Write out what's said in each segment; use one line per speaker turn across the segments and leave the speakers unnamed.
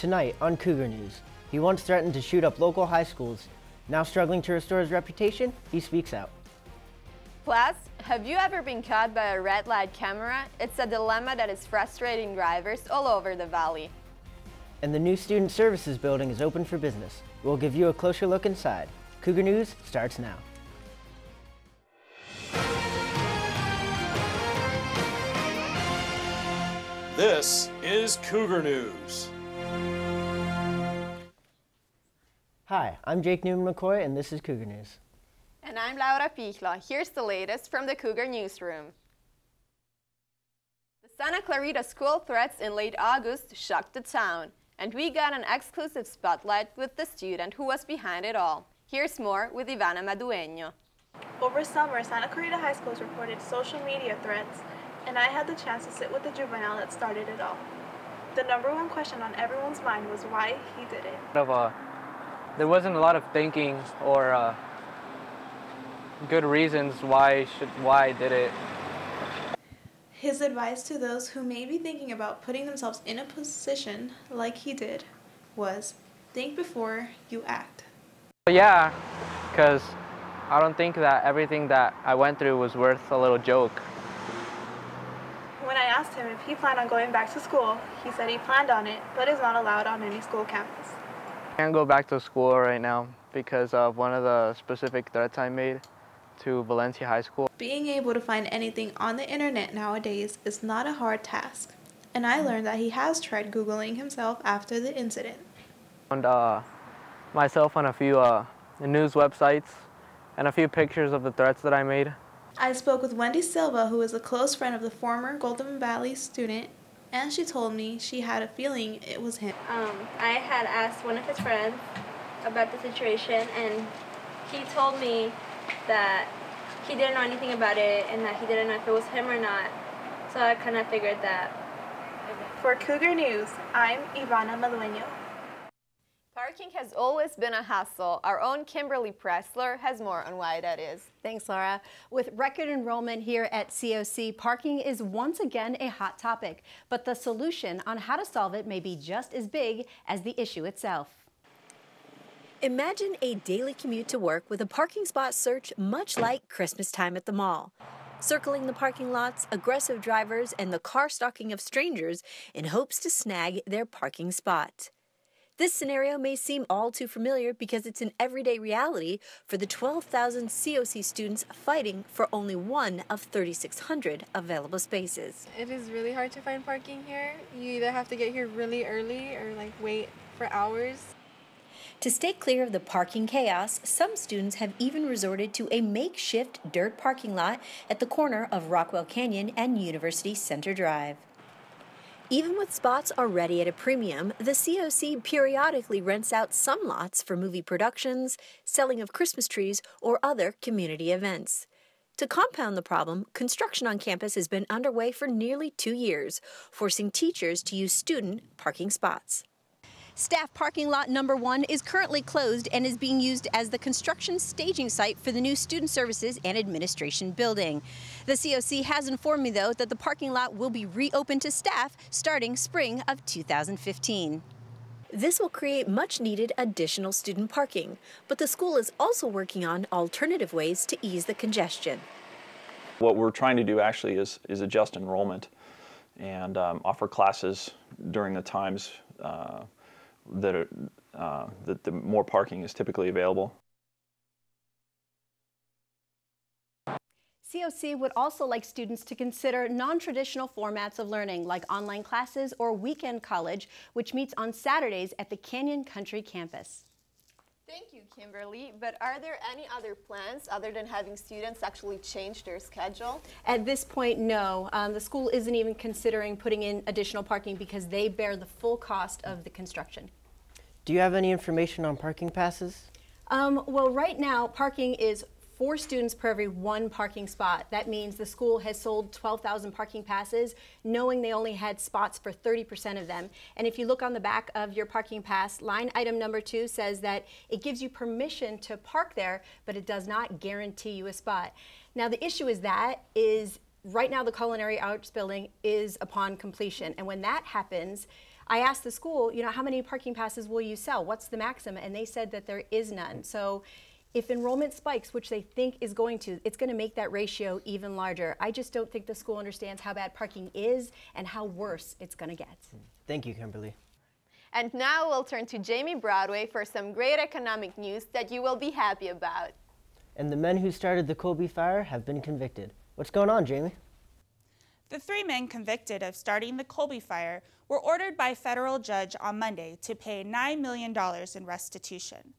Tonight on Cougar News, he once threatened to shoot up local high schools. Now struggling to restore his reputation, he speaks out.
Plus, have you ever been caught by a red light camera? It's a dilemma that is frustrating drivers all over the valley.
And the new Student Services building is open for business. We'll give you a closer look inside. Cougar News starts now.
This is Cougar News.
Hi, I'm Jake Newman-McCoy, and this is Cougar News.
And I'm Laura Pichla. Here's the latest from the Cougar Newsroom. The Santa Clarita school threats in late August shocked the town, and we got an exclusive spotlight with the student who was behind it all. Here's more with Ivana Madueño.
Over summer, Santa Clarita High Schools reported social media threats, and I had the chance to sit with the juvenile that started it all. The number one question on everyone's mind was why he did it.
There wasn't a lot of thinking or good reasons why I did it.
His advice to those who may be thinking about putting themselves in a position like he did was, think before you act.
Yeah, because I don't think that everything that I went through was worth a little joke.
When I asked him if he planned on going back to school, he said he planned on it, but is not allowed on any school campus.
I can't go back to school right now because of one of the specific threats I made to Valencia High School.
Being able to find anything on the internet nowadays is not a hard task, and I learned that he has tried Googling himself after the incident.
I found myself on a few news websites and a few pictures of the threats that I made.
I spoke with Wendy Silva, who is a close friend of the former Golden Valley student, and she told me she had a feeling it was him.
I had asked one of his friends about the situation, and he told me that he didn't know anything about it and that he didn't know if it was him or not. So I kind of figured that.
For Cougar News, I'm Ivana Madueño.
Parking has always been a hassle. Our own Kimberly Pressler has more on why that is.
Thanks, Laura. With record enrollment here at COC, parking is once again a hot topic, but the solution on how to solve it may be just as big as the issue itself.
Imagine a daily commute to work with a parking spot search much like Christmas time at the mall. Circling the parking lots, aggressive drivers, and the car stalking of strangers in hopes to snag their parking spot. This scenario may seem all too familiar because it's an everyday reality for the 12,000 COC students fighting for only one of 3,600 available spaces.
It is really hard to find parking here. You either have to get here really early or wait for hours.
To stay clear of the parking chaos, some students have even resorted to a makeshift dirt parking lot at the corner of Rockwell Canyon and University Center Drive. Even with spots already at a premium, the COC periodically rents out some lots for movie productions, selling of Christmas trees, or other community events. To compound the problem, construction on campus has been underway for nearly 2 years, forcing teachers to use student parking spots.
Staff parking lot number 1 is currently closed and is being used as the construction staging site for the new Student Services and Administration building. The COC has informed me, though, that the parking lot will be reopened to staff starting spring of 2015.
This will create much-needed additional student parking, but the school is also working on alternative ways to ease the congestion.
What we're trying to do actually is adjust enrollment and offer classes during the times that the more parking is typically available.
COC would also like students to consider non-traditional formats of learning like online classes or weekend college, which meets on Saturdays at the Canyon Country campus.
Thank you, Kimberly. But are there any other plans other than having students actually change their schedule?
At this point, no. The school isn't even considering putting in additional parking because they bear the full cost of the construction.
Do you have any information on parking passes?
Well, right now, parking is 4 students per every 1 parking spot. That means the school has sold 12,000 parking passes, knowing they only had spots for 30% of them. And if you look on the back of your parking pass, line item number 2 says that it gives you permission to park there, but it does not guarantee you a spot. Now, the issue is right now the Culinary Arts Building is upon completion, and when that happens, I asked the school, you know, how many parking passes will you sell? What's the maximum? And they said that there is none. So if enrollment spikes, which they think is going to, it's going to make that ratio even larger. I just don't think the school understands how bad parking is and how worse it's going to get.
Thank you, Kimberly.
And now we'll turn to Jamie Broadway for some great economic news that you will be happy about.
And the men who started the Colby fire have been convicted. What's going on, Jamie?
The 3 men convicted of starting the Colby fire were ordered by a federal judge on Monday to pay $9 million in restitution.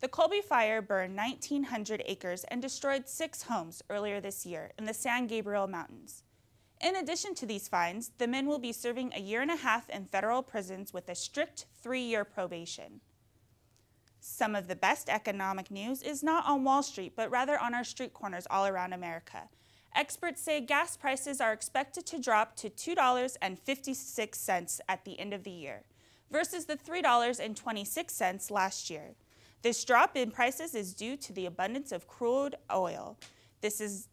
The Colby fire burned 1,900 acres and destroyed 6 homes earlier this year in the San Gabriel Mountains. In addition to these fines, the men will be serving a 1.5 years in federal prisons with a strict 3-year probation. Some of the best economic news is not on Wall Street, but rather on our street corners all around America. Experts say gas prices are expected to drop to $2.56 at the end of the year, versus the $3.26 last year. This drop in prices is due to the abundance of crude oil. This is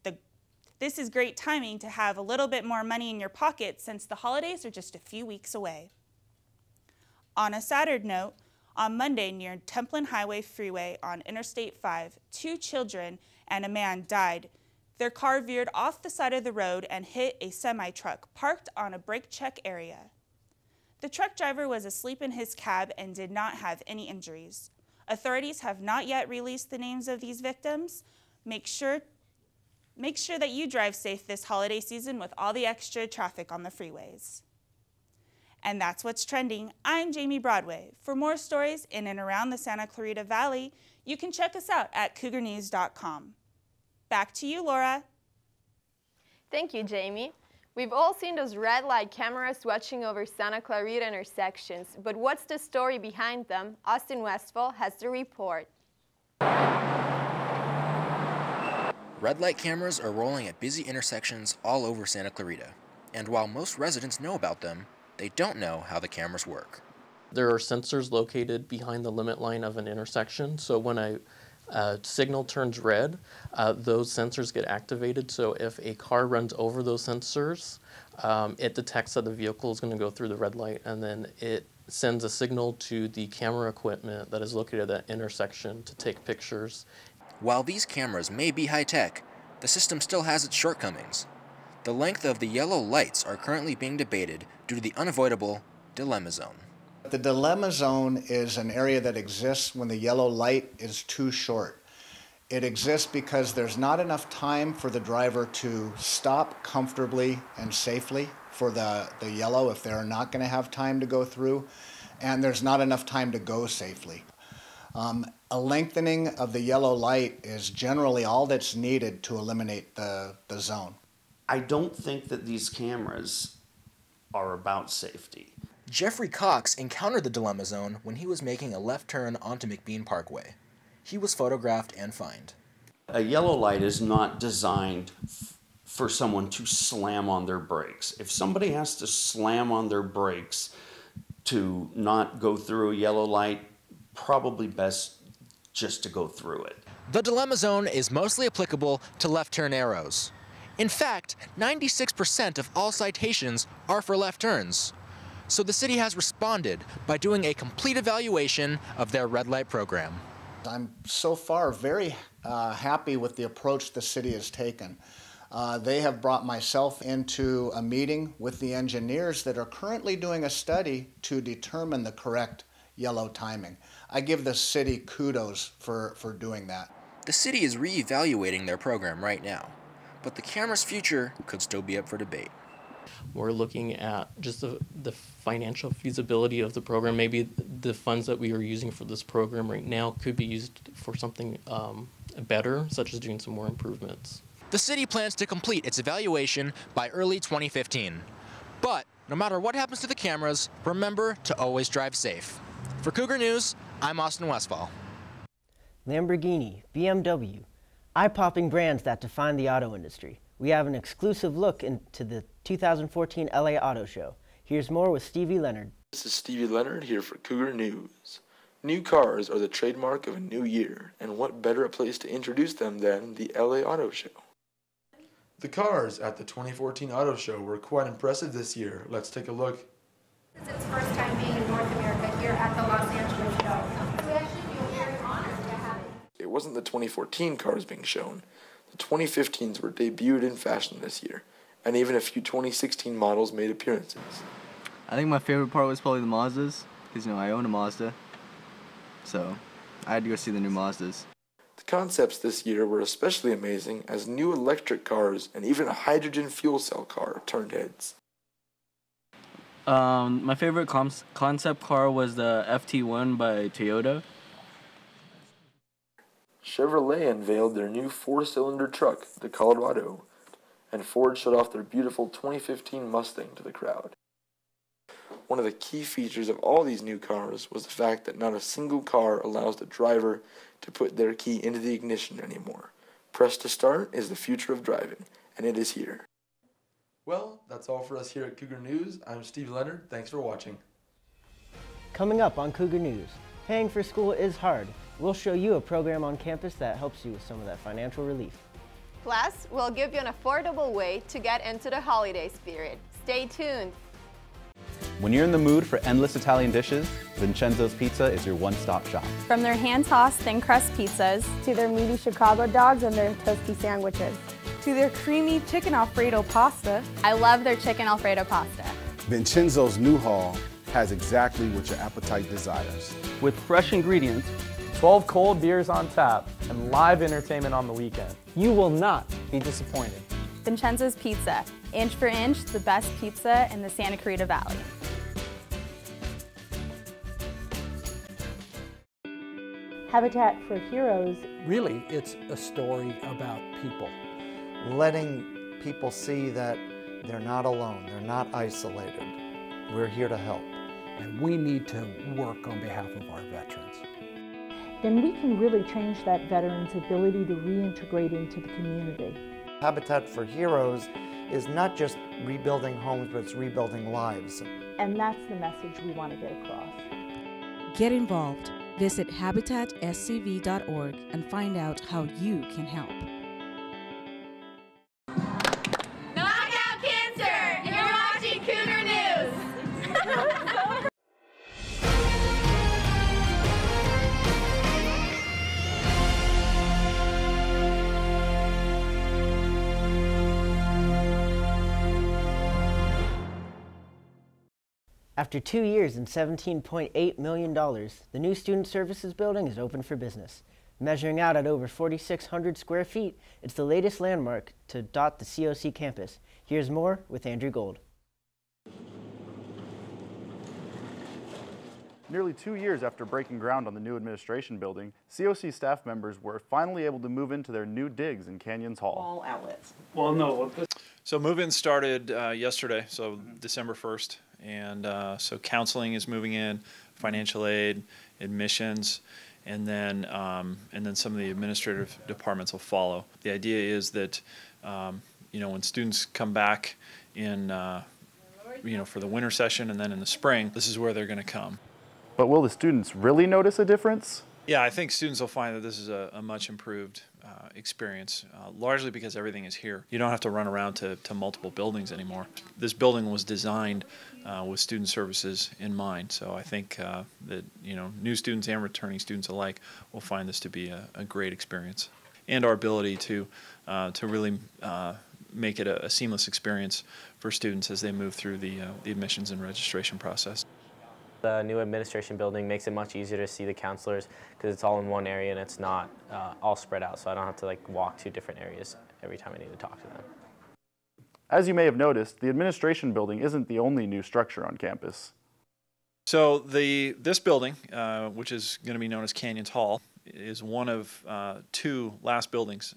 great timing to have a little bit more money in your pocket since the holidays are just a few weeks away. On a sadder note, on Monday near Templin Highway Freeway on Interstate 5, 2 children and a man died. Their car veered off the side of the road and hit a semi-truck parked on a brake check area. The truck driver was asleep in his cab and did not have any injuries. Authorities have not yet released the names of these victims. Make sure that you drive safe this holiday season with all the extra traffic on the freeways. And that's what's trending. I'm Jamie Broadway. For more stories in and around the Santa Clarita Valley, you can check us out at cougarnews.com. Back to you, Laura.
Thank you, Jamie. We've all seen those red light cameras watching over Santa Clarita intersections, but what's the story behind them? Austin Westfall has the report.
Red light cameras are rolling at busy intersections all over Santa Clarita. And while most residents know about them, they don't know how the cameras work.
There are sensors located behind the limit line of an intersection, so when a signal turns red, those sensors get activated. So if a car runs over those sensors, it detects that the vehicle is going to go through the red light, and then it sends a signal to the camera equipment that is located at that intersection to take pictures.
While these cameras may be high-tech, the system still has its shortcomings. The length of the yellow lights are currently being debated due to the unavoidable dilemma zone.
The dilemma zone is an area that exists when the yellow light is too short. It exists because there's not enough time for the driver to stop comfortably and safely for the yellow if they're not going to have time to go through, and there's not enough time to go safely. A lengthening of the yellow light is generally all that's needed to eliminate the zone.
I don't think that these cameras are about safety.
Jeffrey Cox encountered the dilemma zone when he was making a left turn onto McBean Parkway. He was photographed and fined.
A yellow light is not designed for someone to slam on their brakes. If somebody has to slam on their brakes to not go through a yellow light, probably best just to go through it.
The dilemma zone is mostly applicable to left turn arrows. In fact, 96% of all citations are for left turns. So the city has responded by doing a complete evaluation of their red light program.
I'm so far very happy with the approach the city has taken. They have brought myself into a meeting with the engineers that are currently doing a study to determine the correct yellow timing. I give the city kudos for doing that.
The city is re-evaluating their program right now, but the camera's future could still be up for debate.
We're looking at just the financial feasibility of the program. Maybe the funds that we are using for this program right now could be used for something better, such as doing some more improvements.
The city plans to complete its evaluation by early 2015. But no matter what happens to the cameras, remember to always drive safe. For Cougar News, I'm Austin Westfall.
Lamborghini, BMW, eye-popping brands that define the auto industry. We have an exclusive look into the 2014 LA Auto Show. Here's more with Stevie Leonard.
This is Stevie Leonard here for Cougar News. New cars are the trademark of a new year, and what better a place to introduce them than the LA Auto Show? The cars at the 2014 Auto Show were quite impressive this year. Let's take a look.
It's its first time being in North America here at the Los Angeles show. We actually feel very honored to have it.
It wasn't the 2014 cars being shown. The 2015s were debuted in fashion this year, and even a few 2016 models made appearances.
I think my favorite part was probably the Mazdas, because I own a Mazda, so I had to go see the new Mazdas.
The concepts this year were especially amazing as new electric cars and even a hydrogen fuel cell car turned heads.
My favorite concept car was the FT1 by Toyota.
Chevrolet unveiled their new 4-cylinder truck, the Colorado, and Ford showed off their beautiful 2015 Mustang to the crowd. One of the key features of all these new cars was the fact that not a single car allows the driver to put their key into the ignition anymore. Press to start is the future of driving, and it is here.
Well, that's all for us here at Cougar News. I'm Steve Leonard. Thanks for watching.
Coming up on Cougar News, paying for school is hard. We'll show you a program on campus that helps you with some of that financial relief.
Plus, we'll give you an affordable way to get into the holiday spirit. Stay tuned.
When you're in the mood for endless Italian dishes, Vincenzo's Pizza is your one-stop shop.
From their hand-tossed thin crust pizzas, to their meaty Chicago dogs and their toasty sandwiches, to their creamy chicken Alfredo pasta.
I love their chicken Alfredo pasta.
Vincenzo's New Hall has exactly what your appetite desires.
With fresh ingredients, 12 cold beers on tap, and live entertainment on the weekend, you will not be disappointed.
Vincenzo's Pizza, inch for inch, the best pizza in the Santa Clarita Valley.
Habitat for Heroes.
Really, it's a story about people.
Letting people see that they're not alone, they're not isolated. We're here to help.
And we need to work on behalf of our veterans.
Then we can really change that veteran's ability to reintegrate into the community.
Habitat for Heroes is not just rebuilding homes, but it's rebuilding lives.
And that's the message we want to get across.
Get involved. Visit habitatscv.org and find out how you can help.
Knock out cancer! You're watching Cougar News!
After 2 years and $17.8 million, the new Student Services Building is open for business. Measuring out at over 4,600 square feet, it's the latest landmark to dot the COC campus. Here's more with Andrew Gold.
Nearly 2 years after breaking ground on the new administration building, COC staff members were finally able to move into their new digs in Canyons Hall.
All outlets.
Well, no. So move-in started yesterday, so December 1st. And so counseling is moving in, financial aid, admissions, and then some of the administrative departments will follow. The idea is that when students come back in for the winter session and then in the spring, this is where they're going to come.
But will the students really notice a difference?
Yeah, I think students will find that this is a much improved experience, largely because everything is here. You don't have to run around to multiple buildings anymore. This building was designed with student services in mind, so I think that new students and returning students alike will find this to be a great experience, and our ability to really make it a seamless experience for students as they move through the admissions and registration process.
The new administration building makes it much easier to see the counselors because it's all in one area and it's not all spread out, so I don't have to walk to different areas every time I need to talk to them.
As you may have noticed, the administration building isn't the only new structure on campus.
So this building, which is going to be known as Canyons Hall, is one of two last buildings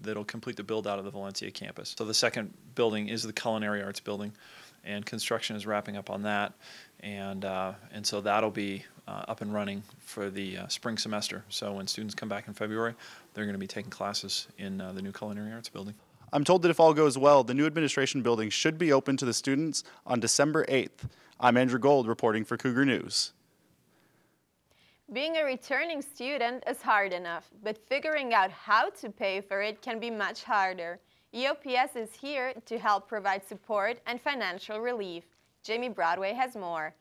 that'll complete the build out of the Valencia campus. So the second building is the Culinary Arts building, and construction is wrapping up on that, and so that'll be up and running for the spring semester. So when students come back in February, they're going to be taking classes in the new Culinary Arts building.
I'm told that if all goes well, the new administration building should be open to the students on December 8th. I'm Andrew Gold reporting for Cougar News.
Being a returning student is hard enough, but figuring out how to pay for it can be much harder. EOPS is here to help provide support and financial relief. Jamie Broadway has more.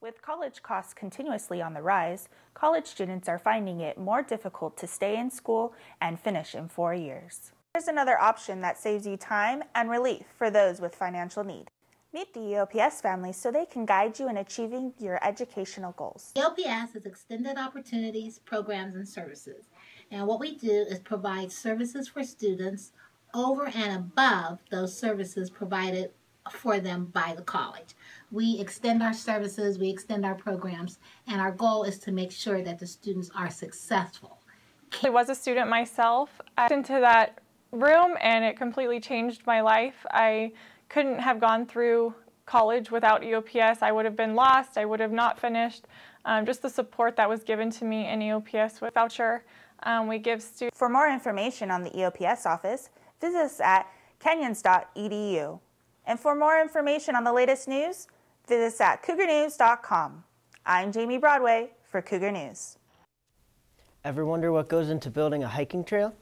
With college costs continuously on the rise, college students are finding it more difficult to stay in school and finish in 4 years. Here's another option that saves you time and relief for those with financial need. Meet the EOPS family so they can guide you in achieving your educational goals.
EOPS is Extended Opportunities, Programs, and Services. And what we do is provide services for students over and above those services provided for them by the college. We extend our services, we extend our programs, and our goal is to make sure that the students are successful.
I was a student myself. I went into that room and it completely changed my life. I couldn't have gone through college without EOPS. I would have been lost, I would have not finished. Just the support that was given to me in EOPS with voucher we give students.
For more information on the EOPS office, visit us at canyons.edu. And for more information on the latest news, visit us at cougarnews.com. I'm Jamie Broadway for Cougar News.
Ever wonder what goes into building a hiking trail?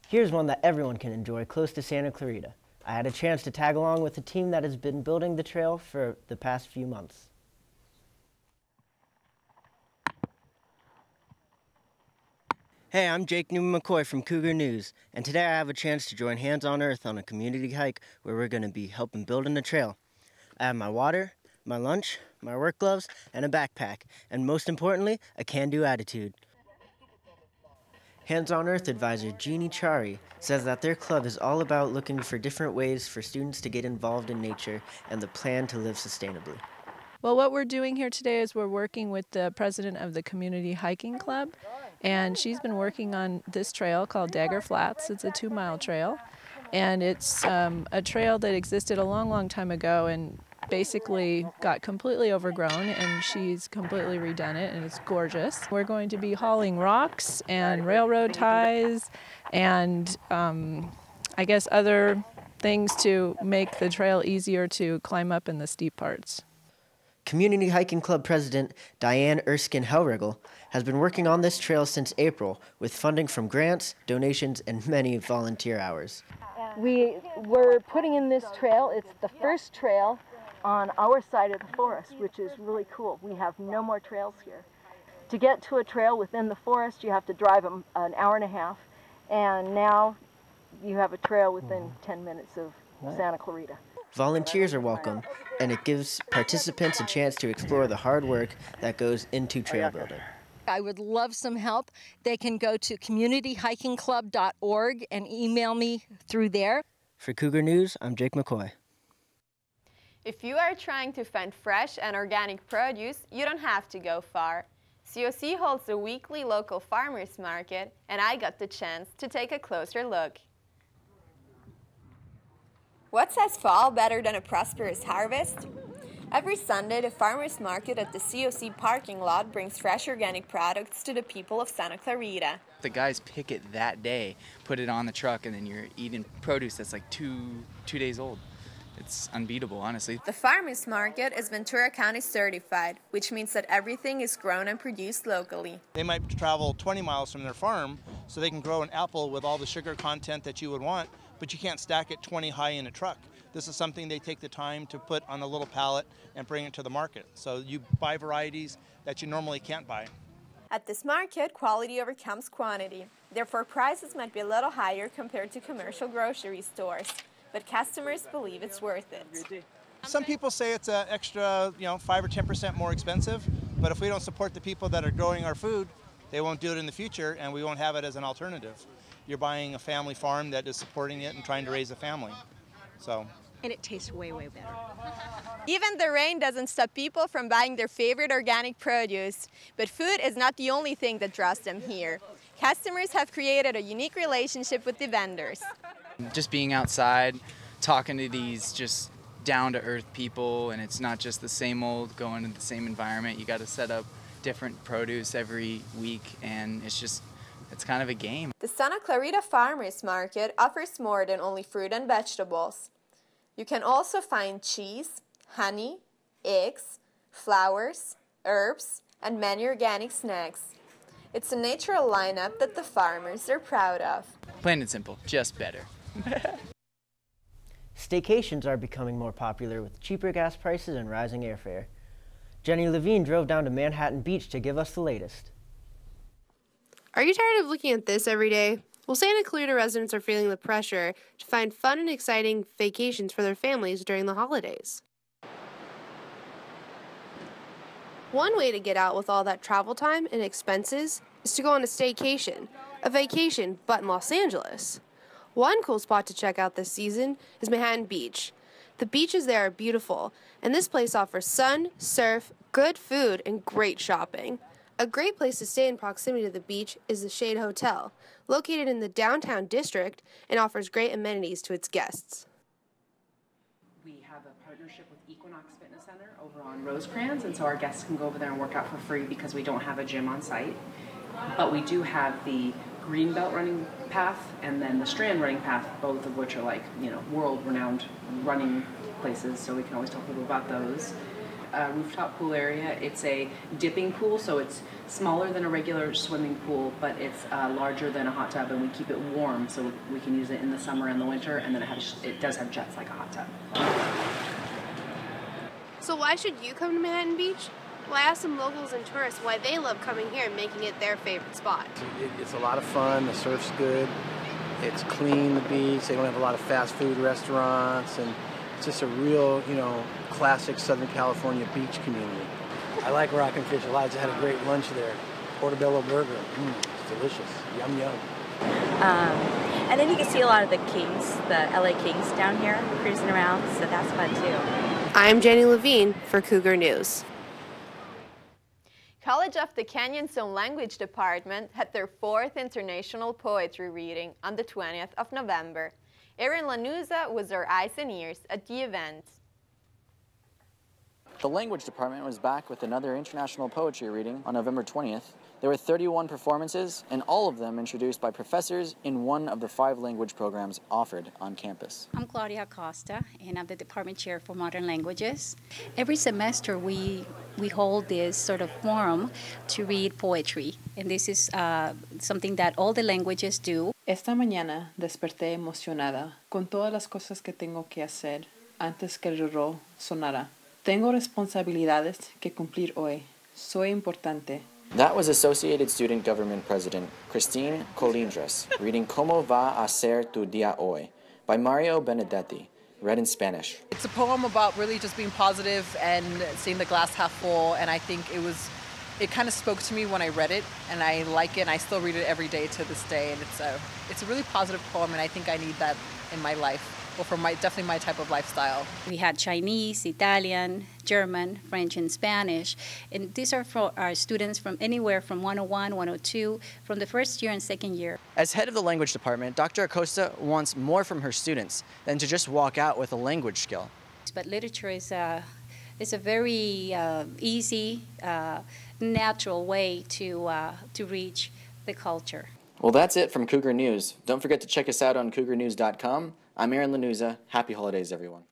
Here's one that everyone can enjoy close to Santa Clarita. I had a chance to tag along with the team that has been building the trail for the past few months. Hey, I'm Jake Newman-McCoy from Cougar News, and today I have a chance to join Hands on Earth on a community hike where we're going to be helping building a trail. I have my water, my lunch, my work gloves, and a backpack, and most importantly, a can-do attitude. Hands on Earth advisor Jeannie Chari says that their club is all about looking for different ways for students to get involved in nature and the plan to live sustainably.
Well, what we're doing here today is we're working with the president of the Community Hiking Club, and she's been working on this trail called Dagger Flats. It's a 2-mile trail, and it's a trail that existed a long, long time ago and basically got completely overgrown, and she's completely redone it, and it's gorgeous. We're going to be hauling rocks and railroad ties and I guess other things to make the trail easier to climb up in the steep parts.
Community Hiking Club President Diane Erskine Hellriegel has been working on this trail since April with funding from grants, donations, and many volunteer hours.
We're putting in this trail. It's the first trail on our side of the forest, which is really cool. We have no more trails here. To get to a trail within the forest, you have to drive an hour and a half, and now you have a trail within 10 minutes of Santa Clarita.
Volunteers are welcome, and it gives participants a chance to explore the hard work that goes into trail building.
I would love some help. They can go to communityhikingclub.org and email me through there.
For Cougar News, I'm Jake McCoy.
If you are trying to find fresh and organic produce, you don't have to go far. COC holds a weekly local farmers market, and I got the chance to take a closer look. What says fall better than a prosperous harvest? Every Sunday, the farmers market at the COC parking lot brings fresh organic products to the people of Santa Clarita.
The guys pick it that day, put it on the truck, and then you're eating produce that's like two days old. It's unbeatable, honestly.
The farmers market is Ventura County certified, which means that everything is grown and produced locally.
They might travel 20 miles from their farm so they can grow an apple with all the sugar content that you would want, but you can't stack it 20 high in a truck. This is something they take the time to put on a little pallet and bring it to the market. So you buy varieties that you normally can't buy.
At this market, quality overcomes quantity. Therefore, prices might be a little higher compared to commercial grocery stores, but customers believe it's worth it.
Some people say it's an extra, 5 or 10% more expensive, but if we don't support the people that are growing our food, they won't do it in the future, and we won't have it as an alternative. You're buying a family farm that is supporting it and trying to raise a family.
And it tastes way, way better.
Even the rain doesn't stop people from buying their favorite organic produce. But food is not the only thing that draws them here. Customers have created a unique relationship with the vendors.
Just being outside, talking to these just down-to-earth people, and it's not just the same old going to the same environment. You got to set up different produce every week, and it's kind of a game.
The Santa Clarita Farmers Market offers more than only fruit and vegetables. You can also find cheese, honey, eggs, flowers, herbs, and many organic snacks. It's a natural lineup that the farmers are proud of.
Plain and simple, just better.
Staycations are becoming more popular with cheaper gas prices and rising airfare. Jenny Levine drove down to Manhattan Beach to give us the latest.
Are you tired of looking at this every day? Well, Santa Clarita residents are feeling the pressure to find fun and exciting vacations for their families during the holidays. One way to get out with all that travel time and expenses is to go on a staycation, a vacation but in Los Angeles. One cool spot to check out this season is Manhattan Beach. The beaches there are beautiful, and this place offers sun, surf, good food, and great shopping. A great place to stay in proximity to the beach is the Shade Hotel, located in the downtown district and offers great amenities to its guests.
We have a partnership with Equinox Fitness Center over on Rosecrans, and so our guests can go over there and work out for free because we don't have a gym on site. But we do have the Greenbelt running path and then the Strand running path, both of which are like, world-renowned running places, so we can always tell people about those. Rooftop pool area, it's a dipping pool, so it's smaller than a regular swimming pool, but it's larger than a hot tub, and we keep it warm so we can use it in the summer and the winter, and then it does have jets like a hot tub.
So why should you come to Manhattan Beach? Well, I asked some locals and tourists why they love coming here and making it their favorite spot.
It's a lot of fun, the surf's good, it's clean, the beach, they don't have a lot of fast food restaurants, and it's just a real, classic Southern California beach community. I like Rock and Fish a lot. I just had a great lunch there. Portobello burger, it's delicious, yum yum.
And then you can see a lot of the Kings, the LA Kings down here cruising around, so that's fun too.
I'm Jenny Levine for Cougar News.
College of the Canyon's own language department had their 4th international poetry reading on the 20th of November. Erin Lanuza was our eyes and ears at the event.
The language department was back with another international poetry reading on November 20th. There were 31 performances, and all of them introduced by professors in one of the 5 language programs offered on campus.
I'm Claudia Acosta, and I'm the department chair for modern languages. Every semester we hold this sort of forum to read poetry, and this is something that all the languages do.
Esta mañana desperté emocionada con todas las cosas que tengo que hacer antes que el reloj sonara. Tengo responsabilidades que cumplir hoy. Soy importante.
That was Associated Student Government President Christine Colindres reading Como va a ser tu día hoy by Mario Benedetti, read in Spanish.
It's a poem about really just being positive and seeing the glass half full, and I think it kind of spoke to me when I read it, and I like it, and I still read it every day to this day, and it's a really positive poem, and I think I need that in my life. Well, for definitely my type of lifestyle.
We had Chinese, Italian, German, French, and Spanish. And these are for our students from anywhere from 101, 102, from the first year and second year.
As head of the language department, Dr. Acosta wants more from her students than to just walk out with a language skill.
But literature is a very easy, natural way to reach the culture.
Well, that's it from Cougar News. Don't forget to check us out on cougarnews.com. I'm Erin Lanuza. Happy holidays, everyone.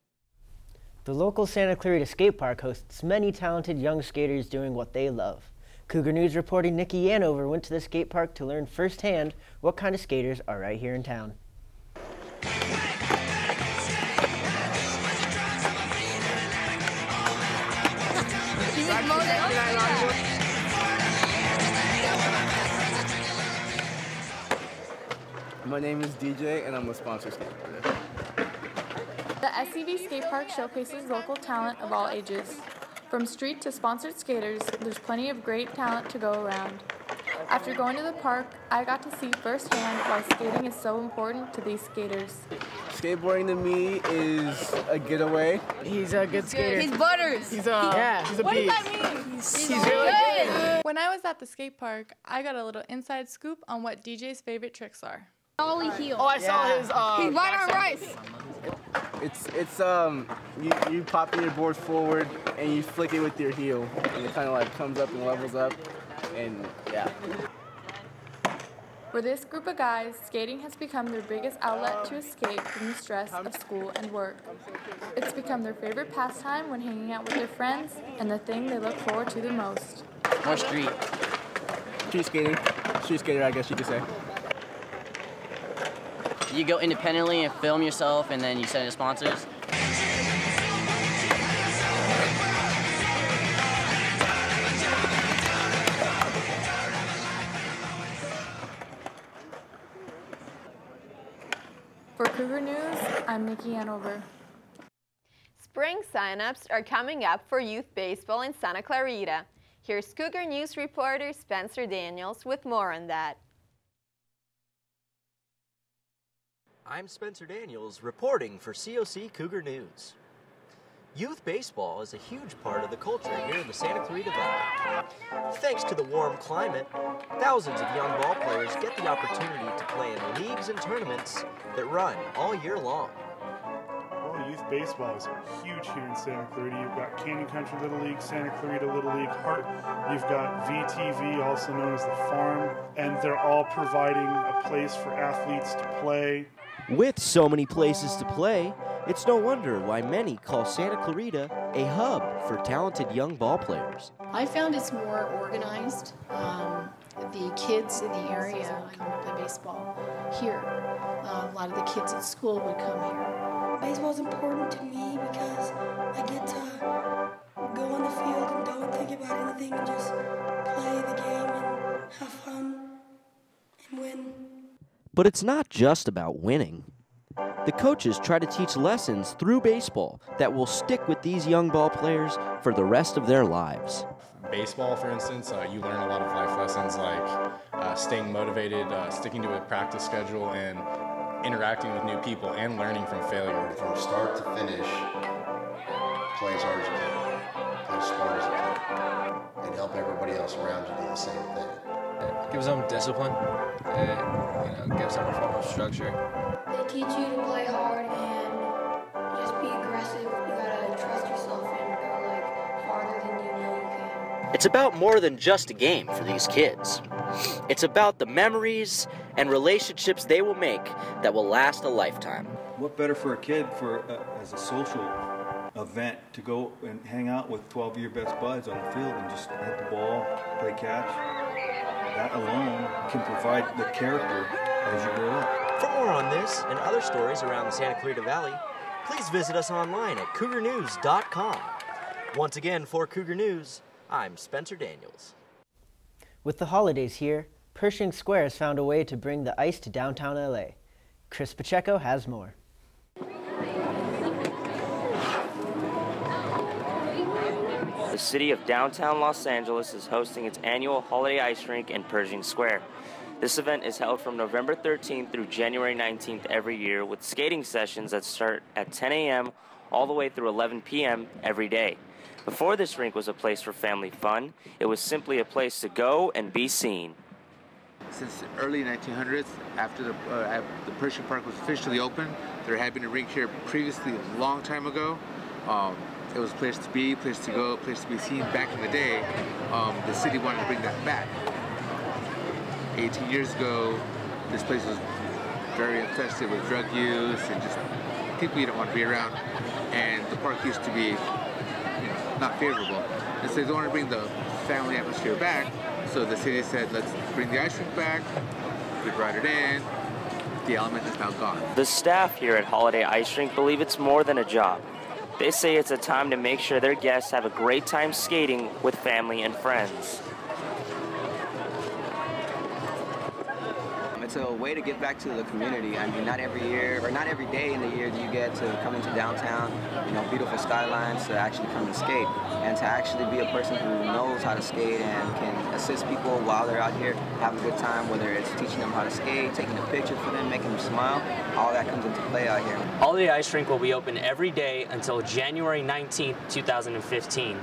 The local Santa Clarita skate park hosts many talented young skaters doing what they love. Cougar News reporter Nikki Yanover went to the skate park to learn firsthand what kind of skaters are right here in town.
My name is DJ, and I'm a sponsor skater.
The SCV skate park showcases local talent of all ages. From street to sponsored skaters, there's plenty of great talent to go around. After going to the park, I got to see firsthand why skating is so important to these skaters.
Skateboarding to me is a getaway.
He's a good skater.
He's butters.
He's a beast.
What does that mean?
He's really good.
When I was at the skate park, I got a little inside scoop on what DJ's favorite tricks are.
Ollie heel.
Oh, I saw his.
He's right on rice.
You pop your board forward and you flick it with your heel, and it kind of like comes up and levels up, and yeah.
For this group of guys, skating has become their biggest outlet to escape from the stress of school and work. It's become their favorite pastime when hanging out with their friends, and the thing they look forward to the most.
More street.
Street skating. Street skater, I guess you could say.
You go independently and film yourself, and then you send it to sponsors.
For Cougar News, I'm Nikki Hanover.
Spring signups are coming up for youth baseball in Santa Clarita. Here's Cougar News reporter Spencer Daniels with more on that.
I'm Spencer Daniels reporting for COC Cougar News. Youth baseball is a huge part of the culture here in the Santa Clarita Valley. Thanks to the warm climate, thousands of young ball players get the opportunity to play in leagues and tournaments that run all year long.
Well, youth baseball is huge here in Santa Clarita. You've got Canyon Country Little League, Santa Clarita Little League, Hart. You've got VTV, also known as the Farm, and they're all providing a place for athletes to play.
With so many places to play, it's no wonder why many call Santa Clarita a hub for talented young ball players.
I found it's more organized. The kids in the area come to play baseball here. A lot of the kids at school would come here.
Baseball is important to me because I get to go on the field and don't think about anything and just play the game and have fun and win.
But it's not just about winning. The coaches try to teach lessons through baseball that will stick with these young ball players for the rest of their lives.
Baseball, for instance, you learn a lot of life lessons like staying motivated, sticking to a practice schedule, and interacting with new people and learning from failure.
From start to finish, play as hard as you can, play as smart as you can, and help everybody else around you do the same thing.
It gives them discipline. It gives them a form of structure.
They teach you to play hard and just be aggressive. You gotta trust yourself and go farther than you know you can.
It's about more than just a game for these kids. It's about the memories and relationships they will make that will last a lifetime.
What better for a kid as a social event to go and hang out with 12 of your best buds on the field and just hit the ball, play catch? That alone can provide the character as you grow up.
For more on this and other stories around the Santa Clarita Valley, please visit us online at cougarnews.com. Once again, for Cougar News, I'm Spencer Daniels.
With the holidays here, Pershing Square has found a way to bring the ice to downtown LA. Chris Pacheco has more.
The city of downtown Los Angeles is hosting its annual holiday ice rink in Pershing Square. This event is held from November 13th through January 19th every year, with skating sessions that start at 10 a.m. all the way through 11 p.m. every day. Before this rink was a place for family fun, it was simply a place to go and be seen.
Since the early 1900s, after the Pershing Park was officially open, there had been a rink here previously a long time ago. It was a place to be, place to go, place to be seen back in the day. The city wanted to bring that back. 18 years ago, this place was very infested with drug use and just people you don't want to be around. And the park used to be not favorable. And so they wanted to bring the family atmosphere back. So the city said, let's bring the ice rink back. We brought it in. The element is now gone.
The staff here at Holiday Ice Rink believe it's more than a job. They say it's a time to make sure their guests have a great time skating with family and friends.
It's a way to give back to the community. I mean, not every year, or not every day in the year do you get to come into downtown, beautiful skylines, to actually come and skate. And to actually be a person who knows how to skate and can assist people while they're out here, have a good time, whether it's teaching them how to skate, taking a picture for them, making them smile, all that comes into play out here.
Holiday Ice Rink will be open every day until January 19th, 2015.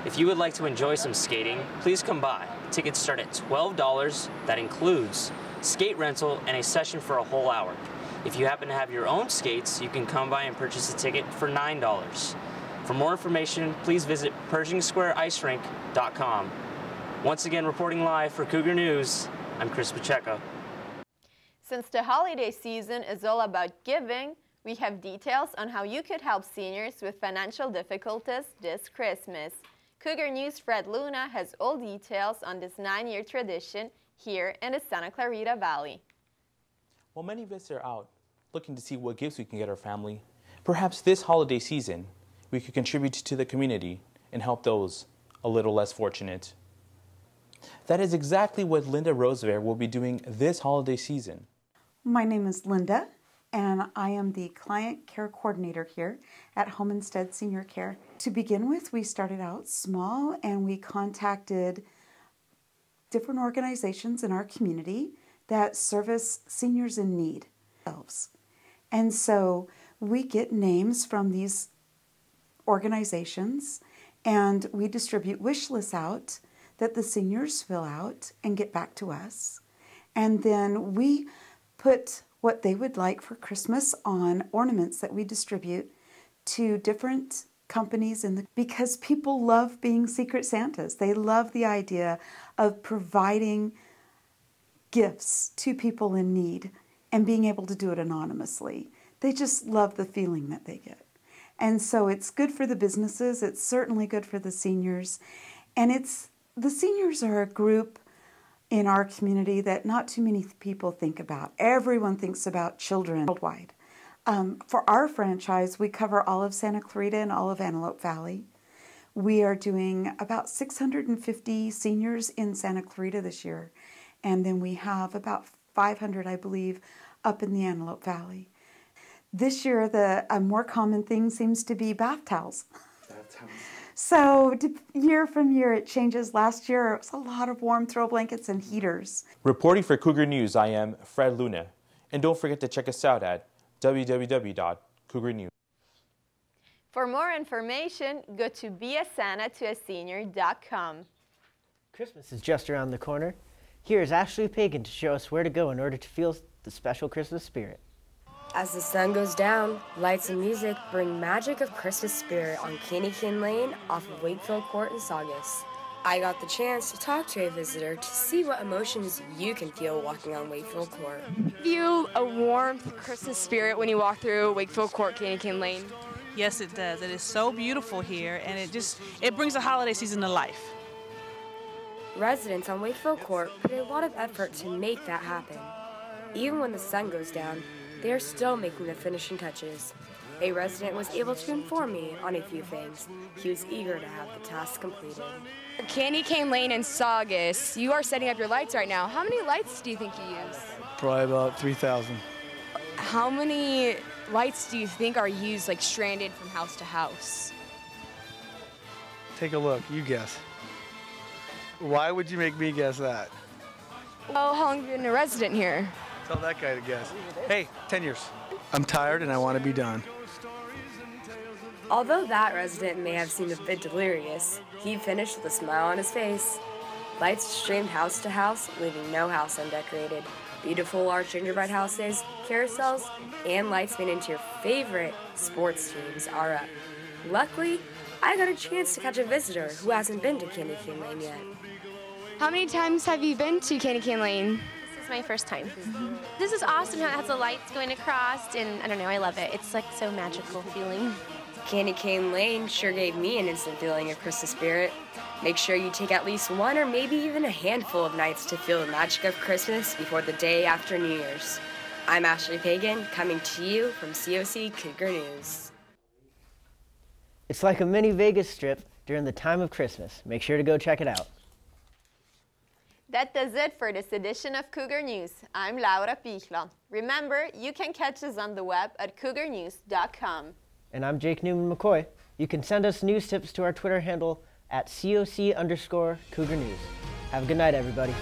If you would like to enjoy some skating, please come by. Tickets start at $12. That includes skate rental and a session for a whole hour. If you happen to have your own skates, you can come by and purchase a ticket for $9. For more information, please visit PershingsquareIceRink.com. Once again, reporting live for Cougar News, I'm Chris Pacheco.
Since the holiday season is all about giving, we have details on how you could help seniors with financial difficulties this Christmas. Cougar News' Fred Luna has all details on this 9-year tradition here in the Santa Clarita Valley.
While many visits are out,
looking to see what gifts we can get our family. Perhaps this holiday season, we could contribute to the community and help those a little less fortunate. That is exactly what Linda Roosevelt will be doing this holiday season.
My name is Linda, and I am the Client Care Coordinator here at Home Instead Senior Care. To begin with, we started out small and we contacted different organizations in our community that service seniors in need. And so we get names from these organizations and we distribute wish lists out that the seniors fill out and get back to us. And then we put what they would like for Christmas on ornaments that we distribute to different companies because people love being Secret Santas. They love the idea of providing gifts to people in need and being able to do it anonymously. They just love the feeling that they get. And so it's good for the businesses, it's certainly good for the seniors, and the seniors are a group in our community that not too many people think about. Everyone thinks about children worldwide. For our franchise, we cover all of Santa Clarita and all of Antelope Valley. We are doing about 650 seniors in Santa Clarita this year, and then we have about 500, I believe, up in the Antelope Valley. This year, a more common thing seems to be bath towels. So year from year it changes. Last year it was a lot of warm throw blankets and heaters.
Reporting for Cougar News, I am Fred Luna. And don't forget to check us out at www.cougarnews.
For more information, go to beasantatoasenior.com.
Christmas is just around the corner. Here is Ashley Pagan to show us where to go in order to feel the special Christmas spirit.
As the sun goes down, lights and music bring magic of Christmas spirit on Candy Cane Lane off of Wakefield Court in Saugus. I got the chance to talk to a visitor to see what emotions you can feel walking on Wakefield Court.
Feel a warm Christmas spirit when you walk through Wakefield Court, Candy Cane Lane?
Yes, it does. It is so beautiful here, and it brings the holiday season to life.
Residents on Wakefield Court put a lot of effort to make that happen. Even when the sun goes down, they are still making the finishing touches. A resident was able to inform me on a few things. He was eager to have the task completed.
Candy Cane Lane and Saugus, you are setting up your lights right now. How many lights do you think you use?
Probably about 3,000.
How many lights do you think are used, like stranded from house to house?
Take a look, you guess. Why would you make me guess that?
Well, how long have you been a resident here?
Tell that guy to guess. Hey, 10 years. I'm tired and I want to be done.
Although that resident may have seemed a bit delirious, he finished with a smile on his face. Lights streamed house to house, leaving no house undecorated. Beautiful large gingerbread houses, carousels, and lights made into your favorite sports teams are up. Luckily, I got a chance to catch a visitor who hasn't been to Candy Cane Lane yet.
How many times have you been to Candy Cane Lane?
This is my first time. This is awesome how it has the lights going across, and I don't know, I love it. It's like so magical feeling.
Candy Cane Lane sure gave me an instant feeling of Christmas spirit. Make sure you take at least one or maybe even a handful of nights to feel the magic of Christmas before the day after New Year's. I'm Ashley Pagan, coming to you from COC Cougar News.
It's like a mini Vegas strip during the time of Christmas. Make sure to go check it out.
That does it for this edition of Cougar News. I'm Laura Pichla. Remember, you can catch us on the web at cougarnews.com.
And I'm Jake Newman-McCoy. You can send us news tips to our Twitter handle at @COC_Cougar News. Have a good night, everybody.